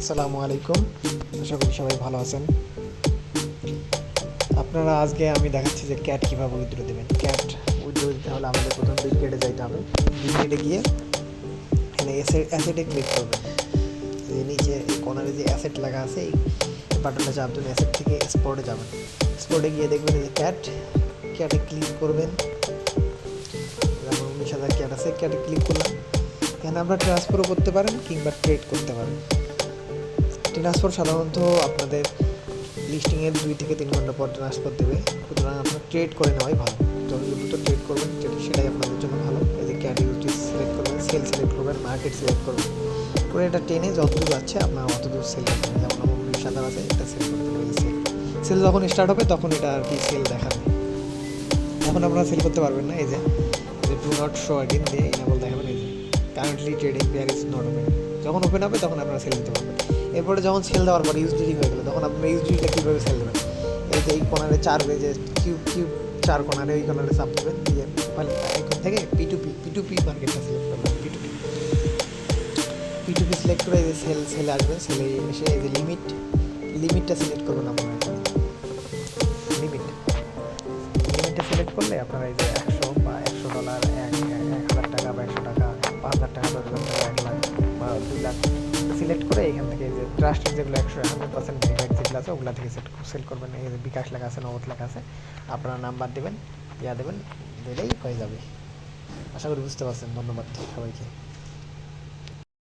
আসসালামু আলাইকুম। আশা করি সবাই ভালো আছেন। আপনারা আজকে আমি দেখাচ্ছি যে ক্যাট কীভাবে উইথড্র দেবেন। ক্যাট উইথড্র দিতে হলে আমাদের প্রথম বিটগেটে যাইতে হবে। বিটগেটে গিয়ে এখানে অ্যাসেটে ক্লিক করবেন। যে নিচে এই কর্নারে যে অ্যাসেট লেখা আছে এই বাটনটা চাপ দেবেন। অ্যাসেট থেকে স্পোর্টে যাবেন। স্পোর্টে গিয়ে দেখবেন যে ক্যাটে ক্লিক করবেন। যেমন 19,000 ক্যাট আছে, ক্যাটে ক্লিক করলাম। এখানে আমরা ট্রান্সফারও করতে পারেন কিংবা ট্রেড করতে পারেন। ট্রান্সফার সাধারণত আপনাদের লিস্টিংয়ের 2 থেকে 3 ঘন্টা পর ট্রান্সফার দেবে, সুতরাং আপনার ট্রেড করে নেওয়াই ভালো। যত দ্রুত ট্রেড করবেন সেটাই আপনাদের জন্য ভালো। এই যে ক্যাট ইউটি সিলেক্ট করবেন, সেল সিলেক্ট করবেন, মার্কেট সিলেক্ট করবেন, করে এটা টেনে যতদূর যাচ্ছে আপনার অতদূর সেল করবেন। যেমন আমার 19,000 আছে, এটা সেল করতে হবে। সেল যখন স্টার্ট হবে তখন এটা আর কি সেল দেখাবে। এখন আপনারা সেল করতে পারবেন না। এই যে ডু নট শো অ্যাগেন দিয়ে ইনেবল দেখাবেন। এই যে currently trading pair is not open, যখন ওপেন হবে তখন আপনারা সেল দিতে পারবেন। এরপরে যখন সেল দেওয়ার পর ইউএসডি হয়ে গেলো তখন আপনারা ইউএসডিটা কীভাবে সেল দেবেন, এই যে এই কোনারে 4 যে কিউব 4 কোনারে ওই কোনারে চাপ দেবেন, দিয়ে এখন থেকে পি2পি মার্কেটটা সিলেক্ট করবেন। পি2পি সিলেক্ট করে এই যে সেলে আসবেন। সেলে এসে এই যে লিমিটটা সিলেক্ট করবেন। আপনারা এখানে লিমিটটা সিলেক্ট করলে আপনারা এই যে 100 বা $100, 1,000 টাকা বা 100 টাকা, 5,000 টাকা, 10,000 টাকা, 1 লাখ বা 2 লাখ সিলেক্ট করে এখান থেকে যে ট্রাস্টের যেগুলো 100% ভেরিফাইড যেগুলো আছে ওগুলো থেকে সেল করবেন। এই যে বিকাশ লেখা আছে, নগদ লেখা আছে, আপনারা নাম্বার দেবেন, দেবেন, দিলেই হয়ে যাবে। আশা করি বুঝতে পারছেন। ধন্যবাদ সবাইকে।